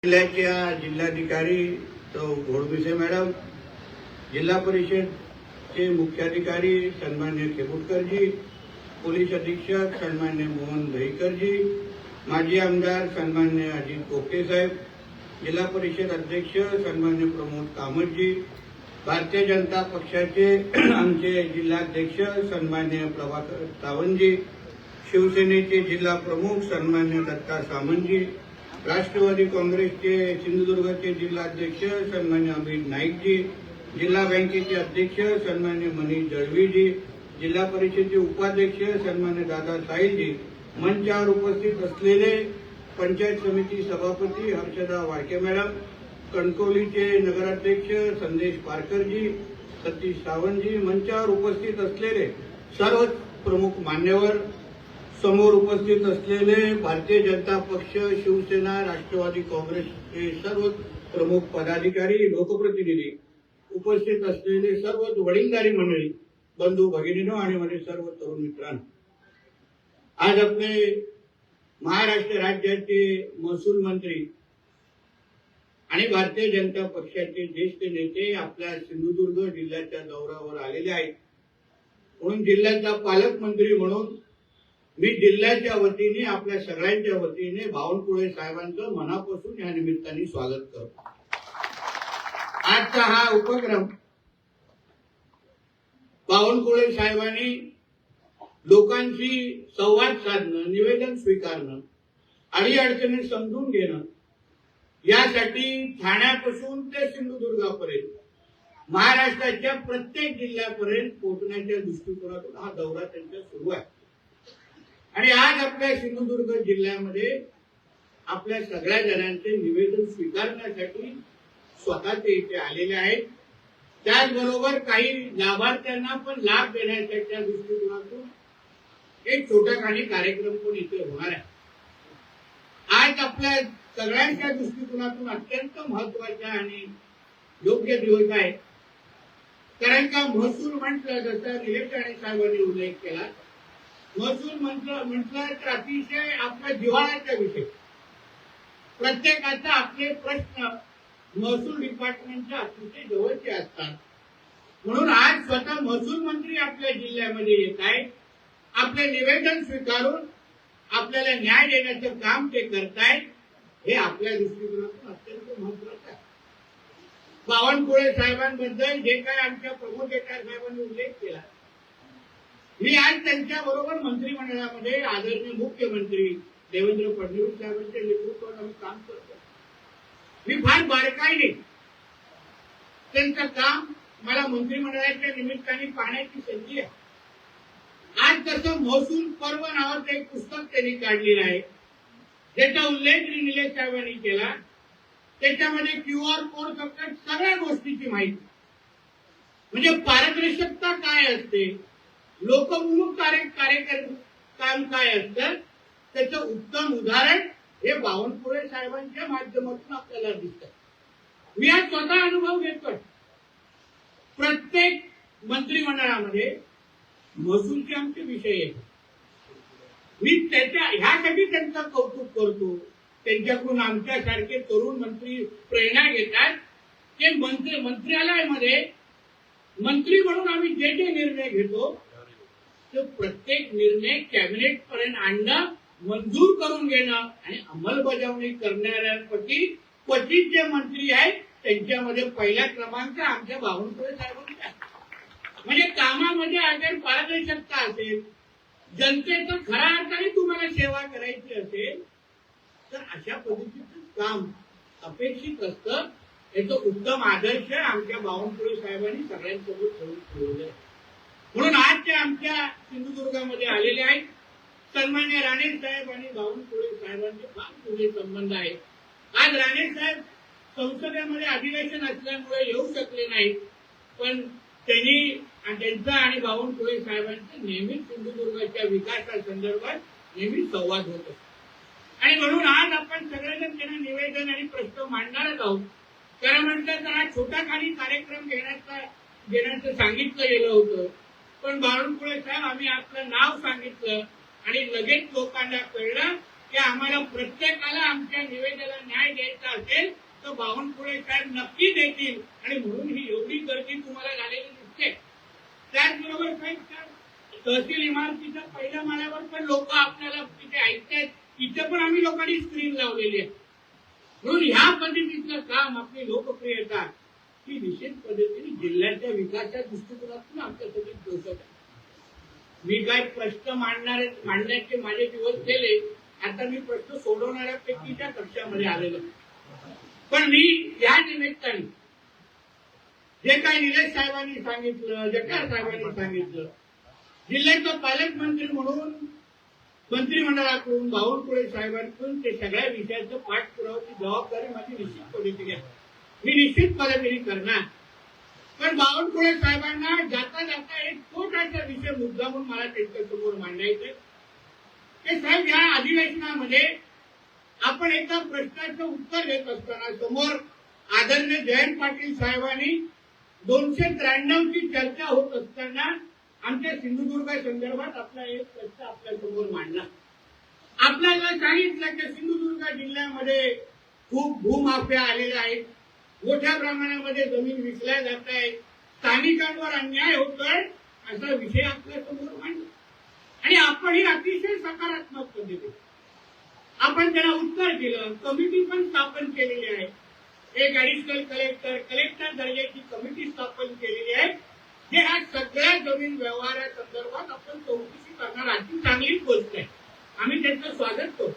जिल्ह्याच्या जिल्हाधिकारी सौ घोडबिसे मॅडम, जिल्हा परिषदचे मुख्याधिकारी सन्मान्य खेबुटकरजी, पोलीस अधीक्षक सन्मान्य मोहन दहीकरजी, माजी आमदार सन्मान्य अजित कोकटे साहेब, जिल्हा परिषद अध्यक्ष सन्मान्य प्रमोद कामतजी, भारतीय जनता पक्षाचे आमचे जिल्हाध्यक्ष सन्मान्य प्रभाकर सावंतजी, शिवसेनेचे जिल्हा प्रमुख सन्मान्य दत्ता सामंतजी, राष्ट्रवादी काँग्रेसचे सिंधुदुर्गचे जिल्हाध्यक्ष सन्मान्य अमित नाईकजी, जिल्हा बँकेचे अध्यक्ष सन्मान्य मनीष दळवीजी, जिल्हा परिषदेचे उपाध्यक्ष सन्मान्य दादा साहिलजी, मंचावर उपस्थित असलेले पंचायत समिती सभापती हर्षदा वाळके मॅडम, कणकवलीचे नगराध्यक्ष संदेश पारकरजी, सतीश सावंतजी, मंचावर उपस्थित असलेले सर्व प्रमुख मान्यवर, समोर उपस्थित असलेले भारतीय जनता पक्ष, शिवसेना, राष्ट्रवादी काँग्रेसचे सर्व प्रमुख पदाधिकारी, लोकप्रतिनिधी, उपस्थित असलेले सर्व वडीलधारी मंडळी, बंधू भगिनींनो आणि माझे सर्व तरुण मित्रांनो, आज आपले महाराष्ट्र राज्याचे महसूल मंत्री आणि भारतीय जनता पक्षाचे ज्येष्ठ नेते आपल्या सिंधुदुर्ग जिल्ह्याच्या दौऱ्यावर आलेले आहेत. म्हणून जिल्ह्याचा पालकमंत्री म्हणून मी जिल्ह्याच्या वतीने आपल्या सगळ्यांच्या वतीने बावनकुळे साहेबांचं मनापासून या निमित्ताने स्वागत करतो. आजचा हा उपक्रम बावनकुळे साहेबांनी लोकांशी संवाद साधणं, निवेदन स्वीकारणं, अडीअडचणी समजून घेणं, यासाठी ठाण्यापासून ते सिंधुदुर्गापर्यंत महाराष्ट्राच्या प्रत्येक जिल्ह्यापर्यंत पोहोचण्याच्या दृष्टिकोनातून हा दौरा त्यांचा सुरू आहे. आणि आज आपल्या सिंधुदुर्ग जिल्ह्यामध्ये आपल्या सगळ्या जणांचे निवेदन स्वीकारण्यासाठी स्वतः ते इथे आलेले आहेत. त्याचबरोबर काही लाभार्थ्यांना पण लाभ देण्याच्या दृष्टिकोनातून एक छोटाखानी कार्यक्रम पण इथे होणार आहे. आज आपल्या सगळ्यांच्या दृष्टिकोनातून अत्यंत महत्वाचा आणि योग्य दिवस आहे. कारण का महसूल म्हटलं, जसं निलेश राणे साहेबांनी उल्लेख केला, महसूल म्हटलं तर अतिशय आपल्या जिव्हाळ्याचा विषय. प्रत्येकाचा आपले प्रश्न महसूल डिपार्टमेंटच्या अतिशय जवळचे असतात. म्हणून आज स्वतः महसूल मंत्री आपल्या जिल्ह्यामध्ये येत आहेत. आपले निवेदन स्वीकारून आपल्याला न्याय देण्याचं काम ते करतायत. हे आपल्या दृष्टिकोनातून अत्यंत महत्वाचं आहे. बावनकुळे साहेबांबद्दल जे काय आमच्या प्रमोद साहेबांनी उल्लेख केला, मी आज त्यांच्या बरोबर मंत्रिमंडळामध्ये आदरणीय मुख्यमंत्री देवेंद्र फडणवीस साहेबांच्या नेतृत्वात आम्ही काम करतो. मी फार बारकाईने त्यांचं काम मला मंत्रिमंडळाच्या निमित्ताने पाहण्याची संधी आहे. आज तसं महसूल पर्व नावाचं एक पुस्तक त्यांनी काढलेलं आहे, ज्याचा उल्लेख निलेश साहेबांनी केला. त्याच्यामध्ये QR कोड सकट सगळ्या गोष्टीची माहिती, म्हणजे पारदर्शकता काय असते, लोकमुख काम काय असतं, त्याचं उत्तम उदाहरण हे बावनकुळे साहेबांच्या माध्यमातून आपल्याला दिसतं. मी आज स्वतः अनुभव घेतोय. प्रत्येक मंत्रिमंडळामध्ये महसूलचे आमचे विषय आहेत. मी ह्यासाठी त्यांचं कौतुक करतो. त्यांच्याकडून आमच्यासारखे तरुण मंत्री प्रेरणा घेतात की मंत्रालयामध्ये मंत्री म्हणून आम्ही जे निर्णय घेतो ते प्रत्येक निर्णय कॅबिनेट पर्यंत आणणं, मंजूर करून घेणं आणि अंमलबजावणी करणाऱ्यांपैकी क्वचित जे मंत्री आहेत त्यांच्यामध्ये पहिला क्रमांक आमच्या बावनकुळे साहेबांचा. म्हणजे कामामध्ये अगर पारदर्शकता असेल, जनतेचं खऱ्या अर्थाने तुम्हाला सेवा करायची असेल तर अशा पद्धतीचं काम अपेक्षित असतं. याचं उत्तम आदर्श आमच्या बावनकुळे साहेबांनी सगळ्यांसोबत ठेवलेलं आहे. म्हणून आज ते आमच्या सिंधुदुर्गामध्ये आलेले आहेत. सन्मान्य राणे साहेब आणि बावनकुळे साहेबांचे फार जुने संबंध आहेत. आज राणे साहेब संसदेमध्ये अधिवेशन असल्यामुळे येऊ शकले नाहीत, पण त्यांनी त्यांचा आणि बावनकुळे साहेबांचा नेहमीच सिंधुदुर्गाच्या विकासासंदर्भात नेहमी संवाद होत असतो. आणि म्हणून आज आपण सगळेजण त्यांना निवेदन आणि प्रश्न मांडणारच आहोत. कारण म्हटलं तर हा छोटाखानी कार्यक्रम घेण्याचं सांगितलं गेलं होतं, पण बावनकुळे साहेब आम्ही आपलं नाव सांगितलं आणि लगेच लोकांना कळलं की आम्हाला प्रत्येकाला आमच्या निवेदनाला न्याय द्यायचा असेल तर बावनकुळे साहेब नक्की देतील आणि म्हणून ही एवढी गर्दी तुम्हाला झालेली दिसते. त्याचबरोबर साहेब तहसील इमारतीच्या पहिल्या माळ्यावर पण लोक आपल्याला तिथे ऐकतात, तिथे पण आम्ही लोकांनी स्क्रीन लावलेली आहे. म्हणून ह्या पद्धतीचं काम आपली लोकप्रियता ही निश्चित पद्धतीने जिल्ह्याच्या विकासाच्या दृष्टिकोनातून आमच्यासाठी पोहोचत आहे. मी काय प्रश्न मांडण्याचे माझे दिवस गेले, आता मी प्रश्न सोडवणाऱ्यापैकीच्या कक्षामध्ये आलेलो. पण मी या निमित्ताने जे काही निलेश साहेबांनी सांगितलं, जगताप साहेबांनी सांगितलं, जिल्ह्याचा पालकमंत्री म्हणून मंत्रिमंडळाकडून बावनकुळे साहेबांकडून ते सगळ्या विषयाचं पाठपुराव्याची जबाबदारी माझी निश्चित पद्धतीने आहे. मी निश्चित पद्धतीने करणार. पण बावनकुळे साहेबांना जाता जाता एक छोटासा विषय मुद्दा म्हणून मला त्यांच्यासमोर मांडायचा आहे. साहेब, या अधिवेशनामध्ये आपण एका प्रश्नाचं उत्तर देत असताना समोर आदरणीय जयंत पाटील साहेबांनी 293 ची चर्चा होत असताना आमच्या सिंधुदुर्ग संदर्भात आपला एक प्रश्न आपल्या समोर मांडला. आपल्याला सांगितलं की सिंधुदुर्ग जिल्ह्यामध्ये खूप भूमाफिया आलेल्या आहेत, मोठ्या प्रमाणामध्ये जमीन विकल्या जात आहे, स्थानिकांवर अन्याय होतोय, असा विषय आपल्या समोर मांडला. आणि आपण ही अतिशय सकारात्मक पद्धतीने आपण त्याला उत्तर दिलं. कमिटी पण स्थापन केलेली आहे, एक ऍडिशनल कलेक्टर दर्जाची कमिटी स्थापन केलेली आहे, जे ह्या सगळ्या जमीन व्यवहारासंदर्भात आपण चौकशी करणार. अति चांगली गोष्ट आहे, आम्ही त्यांचं स्वागत करतो.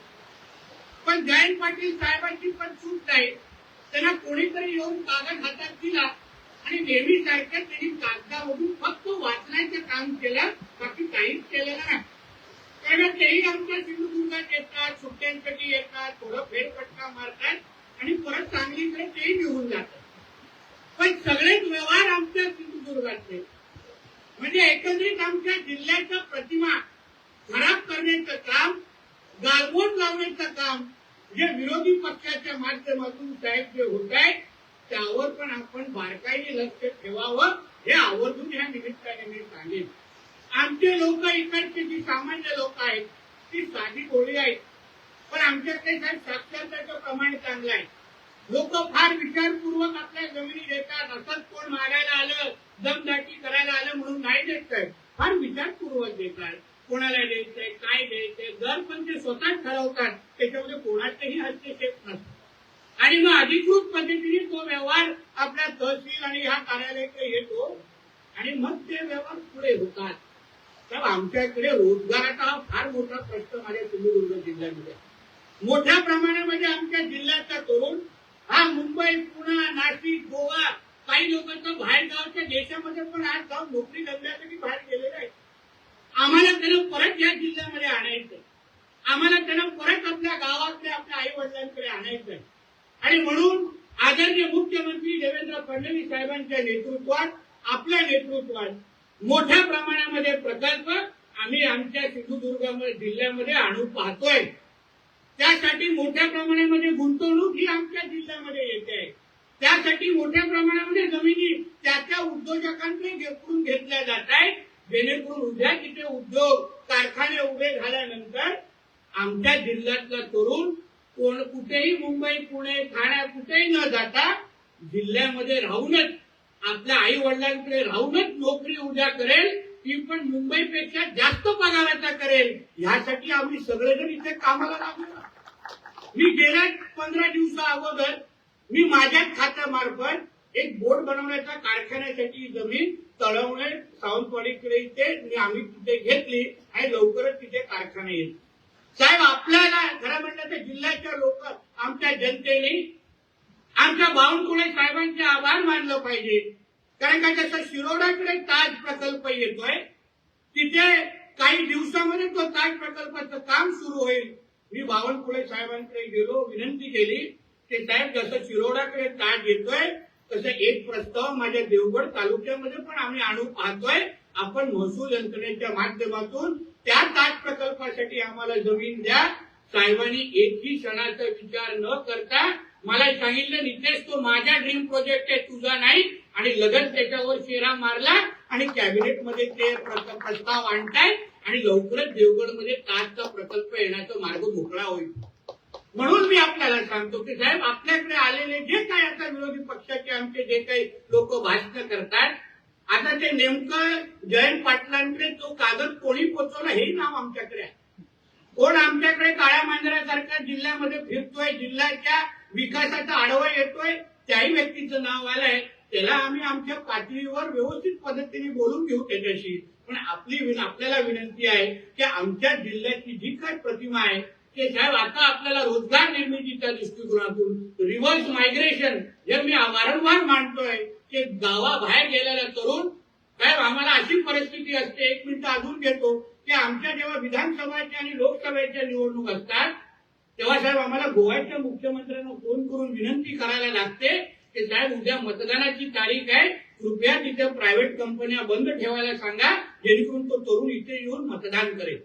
पण जयंत पाटील साहेबांची पण चूक नाही. त्यांना कोणीतरी येऊन कागद हातात दिला आणि नेहमीसारख्या त्यांनी कागदामधून फक्त वाचण्याचं काम केलं, बाकी काहीच केलेलं नाही. कारण तेही आमच्या सिंधुदुर्गात येतात, सुट्ट्यांसाठी येतात, थोडं फेरफटका मारतात आणि परत सांगलीकडे तेही निघून जातात. पण सगळेच व्यवहार आमच्या सिंधुदुर्गातले, म्हणजे एकंदरीत आमच्या जिल्ह्याच्या प्रतिमा खराब करण्याचं काम, गालबोट लावण्याचं काम जे विरोधी पक्षाच्या माध्यमातून साहेब जे होत आहे त्यावर पण आपण बारकाईने लक्ष ठेवावं, हे आवर्जून या निमित्ताने मी सांगेन. आमचे लोक, इकडचे जी सामान्य लोक आहेत ती साधी गोळी आहेत, पण आमच्याकडे साहेब साक्षरतेचं प्रमाण चांगलं आहे. लोक फार विचारपूर्वक आपल्या जमिनी देतात. असंच कोण मागायला आलं, दमदाटी करायला आलं म्हणून नाही देत साहेब, फार विचारपूर्वक देतात. कोणाला द्यायचंय, काय द्यायचंय, दर पण ते स्वतःच ठरवतात, त्याच्यामध्ये कोणाचाही हस्तक्षेप नसतो. आणि मग अधिकृत पद्धतीने तो व्यवहार आपल्या तहसील आणि ह्या कार्यालयाकडे येतो आणि मग ते व्यवहार पुढे होतात. तर आमच्याकडे रोजगाराचा हा फार मोठा प्रश्न माझ्या सिंधुदुर्ग जिल्ह्यामध्ये. मोठ्या प्रमाणामध्ये आमच्या जिल्ह्याचा तरुण हा मुंबई, पुणे, नाशिक, गोवा, काही लोक तर बाहेर गावच्या देशामध्ये पण आज जाऊन नोकरी धंद्यासाठी बाहेर गेलेले आहेत. आम्हाला त्यांना परत या जिल्ह्यामध्ये आणायचं, आम्हाला त्यांना परत आपल्या गावातल्या आपल्या आई वडिलांकडे आणायचं आहे. आणि म्हणून आदरणीय मुख्यमंत्री देवेंद्र फडणवीस साहेबांच्या नेतृत्वात, आपल्या नेतृत्वात मोठ्या प्रमाणामध्ये प्रकल्प आम्ही आमच्या सिंधुदुर्ग जिल्ह्यामध्ये आणू पाहतोय. त्यासाठी मोठ्या प्रमाणामध्ये गुंतवणूक ही आमच्या जिल्ह्यामध्ये येते आहे. त्यासाठी मोठ्या प्रमाणामध्ये जमिनी त्या उद्योजकांकडे घेतल्या जात आहेत, जेणेकरून उद्या तिथे उद्योग कारखाने उभे झाल्यानंतर आमच्या जिल्ह्यातला तरुण कोण कुठेही मुंबई, पुणे, ठाणे कुठेही न जाता जिल्ह्यामध्ये राहूनच आपल्या आई वडिलांकडे राहूनच नोकरी उद्या करेल, ती पण मुंबईपेक्षा जास्त पगाराचा करेल. यासाठी आम्ही सगळेजण इथे कामाला लागलो. मी गेल्या 15 दिवसा अगोदर मी माझ्या खात्यामार्फत एक बोर्ड बनवण्याच्या कारखान्यासाठी जमीन तळवणे सावंतवाडीकडे इथे आम्ही तिथे घेतली आणि लवकरच तिथे कारखाना येईल. साहेब, आपल्याला खरं म्हणलं तर जिल्ह्याच्या लोक, आमच्या जनतेने आमच्या बावनकुळे साहेबांचे आभार मानलं पाहिजे. कारण का जसं शिरोडाकडे ताज प्रकल्प येतोय, तिथे काही दिवसामध्ये तो ताज प्रकल्पाचं काम सुरू होईल. मी बावनकुळे साहेबांकडे गेलो, विनंती केली की साहेब, जसं शिरोडाकडे ताज येतोय तसं एक प्रस्ताव माझ्या देवगड तालुक्यामध्ये पण आम्ही आणू पाहतोय. आपण महसूल यंत्रणेच्या माध्यमातून त्या ताज प्रकल्पासाठी आम्हाला जमीन द्या. साहेबांनी एकही क्षणाचा विचार न करता मला सांगितलं, नितेश, तो माझा ड्रीम प्रोजेक्ट आहे, तुझा नाही. आणि लगेच त्याच्यावर शेरा मारला आणि कॅबिनेटमध्ये ते प्रस्ताव आणताय आणि लवकरच देवगडमध्ये ताजचा प्रकल्प येण्याचा मार्ग मोकळा होईल. म्हणून मी आपल्याला सांगतो की साहेब, आपल्याकडे आलेले जे काही आता विरोधी पक्षाचे आमचे जे काही लोक भाषण करतात, आता ते नेमकं जयंत पाटलांकडे तो कागद कोणी पोचवला हे नाव आमच्याकडे आहे. कोण आमच्याकडे काळ्या मांजरासारख्या जिल्ह्यामध्ये फिरतोय, जिल्ह्याच्या विकासाचा आढावा येतोय, त्याही व्यक्तीचं नाव आलंय. त्याला आम्ही आमच्या पातळीवर व्यवस्थित पद्धतीने बोलून घेऊ त्याच्याशी. पण आपल्याला विनंती आहे की आमच्या जिल्ह्याची जी काही प्रतिमा आहे ते साहेब, आता आपल्याला रोजगार निर्मितीच्या दृष्टिकोनातून रिव्हर्स मायग्रेशन जे मी वारंवार मांडतोय, की गावाबाहेर गेलेला तरुण साहेब, आम्हाला अशी परिस्थिती असते, 1 मिनिट अजून घेतो, की आमच्या जेव्हा विधानसभेच्या आणि लोकसभेच्या निवडणूक असतात तेव्हा साहेब आम्हाला गोव्याच्या मुख्यमंत्र्यांना फोन करून विनंती करायला लागते की साहेब, उद्या मतदानाची तारीख आहे, कृपया तिथे प्रायव्हेट कंपन्या बंद ठेवायला सांगा, जेणेकरून तो तरुण इथे येऊन मतदान करेल.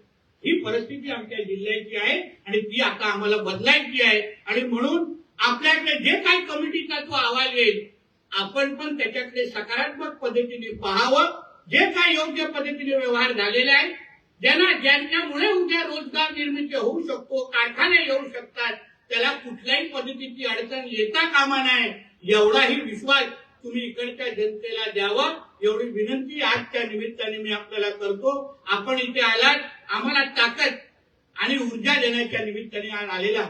ही परिस्थिती आमच्या जिल्ह्याची आहे आणि ती आता आम्हाला बदलायची आहे. आणि म्हणून आपल्याकडे जे काही कमिटीचा तो अहवाल येईल, आपण पण त्याच्याकडे सकारात्मक पद्धतीने पाहावं. जे काही योग्य पद्धतीने व्यवहार झालेले आहेत, ज्यांच्यामुळे उद्या रोजगार निर्मिती होऊ शकतो, कारखाने येऊ शकतात, त्याला कुठल्याही पद्धतीची अडचण येता कामा नये, एवढाही विश्वास तुम्ही इकडच्या जनतेला द्यावं, एवढी विनंती आजच्या निमित्ताने मी आपल्याला करतो. आपण इथे आलात, आम्हाला ताकद आणि ऊर्जा देण्याच्या निमित्ताने आज आलेला.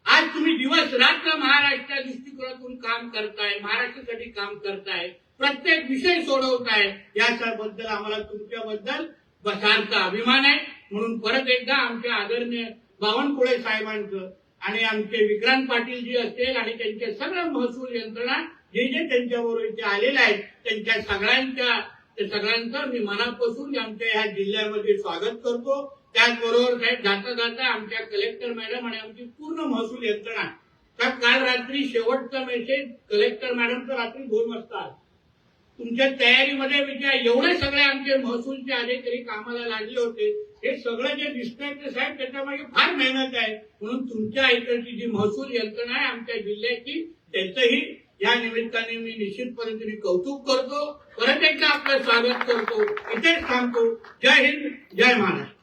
आज तुम्ही दिवस रात्र महाराष्ट्राच्या दृष्टिकोनातून काम करताय, महाराष्ट्रासाठी काम करताय, प्रत्येक विषय सोडवताय, याच्याबद्दल आम्हाला तुमच्याबद्दल सारखा अभिमान आहे. म्हणून परत एकदा आमच्या आदरणीय बावनकुळे साहेबांचं आणि आमचे विक्रांत पाटील जी असतील आणि त्यांचे सगळं महसूल यंत्रणा जे त्यांच्याबरोबर इथे आलेले आहेत, त्यांच्या सगळ्यांचं मी मनापासून आमच्या ह्या जिल्ह्यामध्ये स्वागत करतो. त्याचबरोबर साहेब, जाता जाता आमच्या कलेक्टर मॅडम आणि आमची पूर्ण महसूल यंत्रणा, काल रात्री शेवटचा मेसेज कलेक्टर मॅडमचा रात्री 2 वाजता तुमच्या तयारीमध्ये एवढे सगळे आमचे महसूलचे अधिकारी कामाला लागले होते. हे सगळं जे दिसतंय ते साहेब, त्याच्यामागे फार मेहनत आहे. म्हणून तुमच्या इकडची जी महसूल यंत्रणा आहे आमच्या जिल्ह्याची, त्याचंही या निमित्ताने मी निश्चित पद्धतीने कौतुक करतो. परत एकदा आपलं स्वागत करतो. इथेच थांबतो. जय हिंद, जय महाराष्ट्र.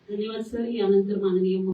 धन्यवाद सर. यानंतर माननीय